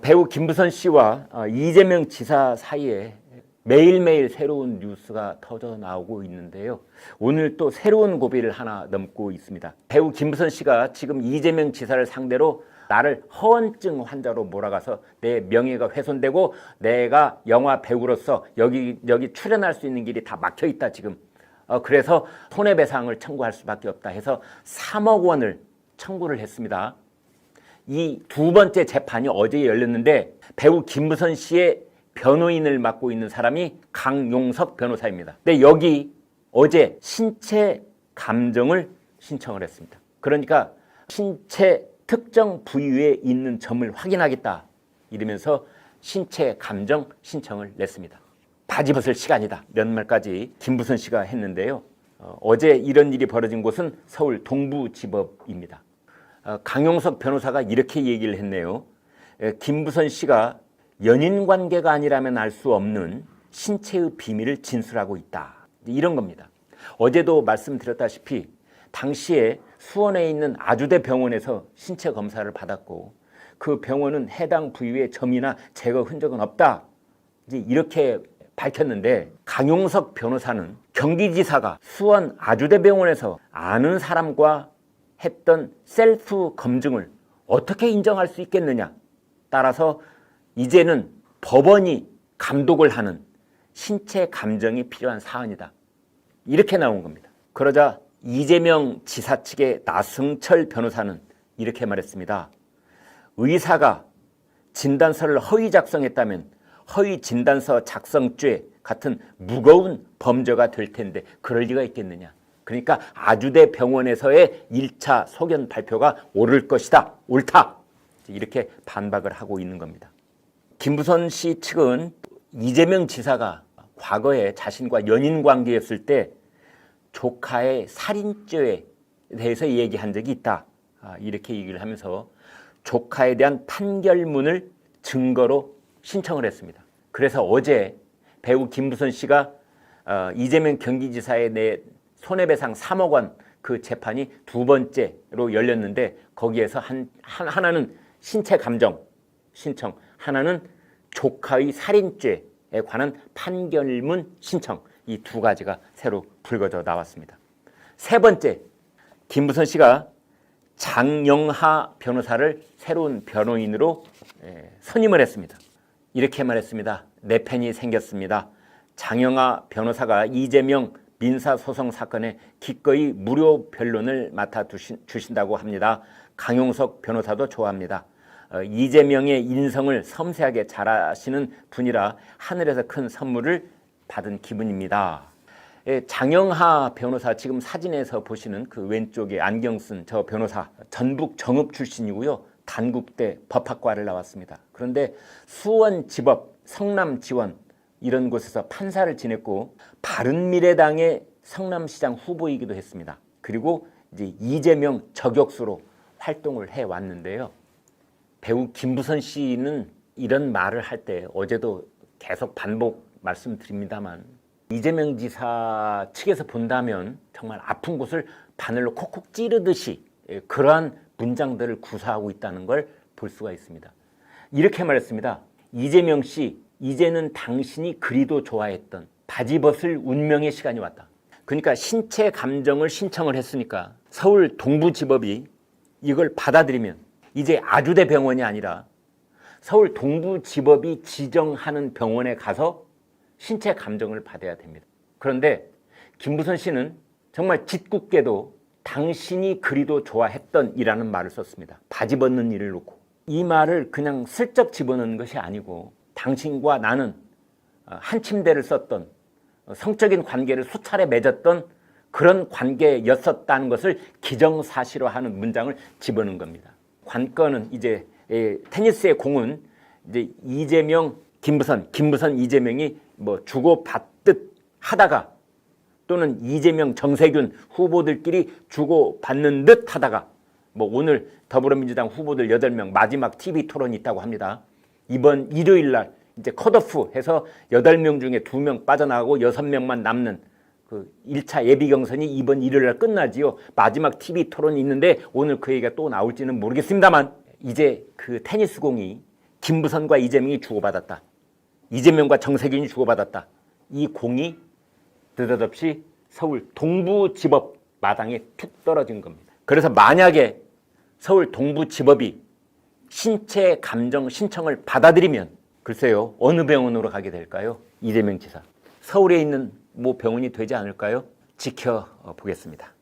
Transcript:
배우 김부선 씨와 이재명 지사 사이에 매일매일 새로운 뉴스가 터져 나오고 있는데요. 오늘 또 새로운 고비를 하나 넘고 있습니다. 배우 김부선 씨가 지금 이재명 지사를 상대로 나를 허언증 환자로 몰아가서 내 명예가 훼손되고 내가 영화 배우로서 여기 출연할 수 있는 길이 다 막혀 있다 지금. 그래서 손해배상을 청구할 수밖에 없다 해서 3억 원을 청구를 했습니다. 이 두 번째 재판이 어제 열렸는데 배우 김부선 씨의 변호인을 맡고 있는 사람이 강용석 변호사입니다. 근데 여기 어제 신체 감정을 신청을 했습니다. 그러니까 신체 특정 부위에 있는 점을 확인하겠다 이러면서 신체 감정 신청을 냈습니다. 바지 벗을 시간이다 몇 말까지 김부선 씨가 했는데요. 어제 이런 일이 벌어진 곳은 서울 동부지법입니다. 강용석 변호사가 이렇게 얘기를 했네요. 김부선 씨가 연인관계가 아니라면 알 수 없는 신체의 비밀을 진술하고 있다. 이런 겁니다. 어제도 말씀드렸다시피 당시에 수원에 있는 아주대 병원에서 신체 검사를 받았고 그 병원은 해당 부위에 점이나 제거 흔적은 없다. 이렇게 밝혔는데 강용석 변호사는 경기지사가 수원 아주대 병원에서 아는 사람과 했던 셀프 검증을 어떻게 인정할 수 있겠느냐. 따라서 이제는 법원이 감독을 하는 신체 감정이 필요한 사안이다. 이렇게 나온 겁니다. 그러자 이재명 지사 측의 나승철 변호사는 이렇게 말했습니다. 의사가 진단서를 허위 작성했다면 허위 진단서 작성죄 같은 무거운 범죄가 될 텐데 그럴 리가 있겠느냐. 그러니까 아주대 병원에서의 1차 소견 발표가 옳을 것이다. 옳다. 이렇게 반박을 하고 있는 겁니다. 김부선 씨 측은 이재명 지사가 과거에 자신과 연인 관계였을 때 조카의 살인죄에 대해서 얘기한 적이 있다. 이렇게 얘기를 하면서 조카에 대한 판결문을 증거로 신청을 했습니다. 그래서 어제 배우 김부선 씨가 이재명 경기지사에 내 손해배상 3억 원 그 재판이 두 번째로 열렸는데 거기에서 하나는 신체 감정 신청, 하나는 조카의 살인죄에 관한 판결문 신청, 이 두 가지가 새로 불거져 나왔습니다. 세 번째, 김부선 씨가 장영하 변호사를 새로운 변호인으로 선임을 했습니다. 이렇게 말했습니다. 내 팬이 생겼습니다. 장영하 변호사가 이재명 민사소송 사건에 기꺼이 무료 변론을 맡아주신다고 합니다. 강용석 변호사도 좋아합니다. 이재명의 인성을 섬세하게 잘 아시는 분이라 하늘에서 큰 선물을 받은 기분입니다. 장영하 변호사 지금 사진에서 보시는 그 왼쪽에 안경 쓴 저 변호사 전북 정읍 출신이고요. 단국대 법학과를 나왔습니다. 그런데 수원지법, 성남지원 이런 곳에서 판사를 지냈고 바른미래당의 성남시장 후보이기도 했습니다. 그리고 이제 이재명 저격수로 활동을 해왔는데요. 배우 김부선 씨는 이런 말을 할 때 어제도 계속 반복 말씀드립니다만 이재명 지사 측에서 본다면 정말 아픈 곳을 바늘로 콕콕 찌르듯이 그러한 문장들을 구사하고 있다는 걸 볼 수가 있습니다. 이렇게 말했습니다. 이재명 씨, 이제는 당신이 그리도 좋아했던 바지 벗을 운명의 시간이 왔다. 그러니까 신체 감정을 신청을 했으니까 서울 동부지법이 이걸 받아들이면 이제 아주대 병원이 아니라 서울 동부지법이 지정하는 병원에 가서 신체 감정을 받아야 됩니다. 그런데 김부선 씨는 정말 짓궂게도 당신이 그리도 좋아했던 이라는 말을 썼습니다. 바지 벗는 일을 놓고. 이 말을 그냥 슬쩍 집어넣는 것이 아니고 당신과 나는 한 침대를 썼던 성적인 관계를 수차례 맺었던 그런 관계였었다는 것을 기정사실화하는 문장을 집어넣은 겁니다. 관건은 이제 테니스의 공은 이제 이재명, 김부선, 이재명이 뭐 주고받듯 하다가 또는 이재명, 정세균 후보들끼리 주고받는 듯 하다가 뭐 오늘 더불어민주당 후보들 8명 마지막 TV 토론이 있다고 합니다. 이번 일요일 날 이제 컷오프 해서 8명 중에 2명 빠져나가고 6명만 남는 그 1차 예비 경선이 이번 일요일 날 끝나지요. 마지막 TV 토론이 있는데 오늘 그 얘기가 또 나올지는 모르겠습니다만 이제 그 테니스 공이 김부선과 이재명이 주고받았다. 이재명과 정세균이 주고받았다. 이 공이 느닷없이 서울 동부지법 마당에 툭 떨어진 겁니다. 그래서 만약에 서울 동부지법이 신체 감정 신청을 받아들이면 글쎄요, 어느 병원으로 가게 될까요? 이재명 지사. 서울에 있는 뭐 병원이 되지 않을까요? 지켜보겠습니다.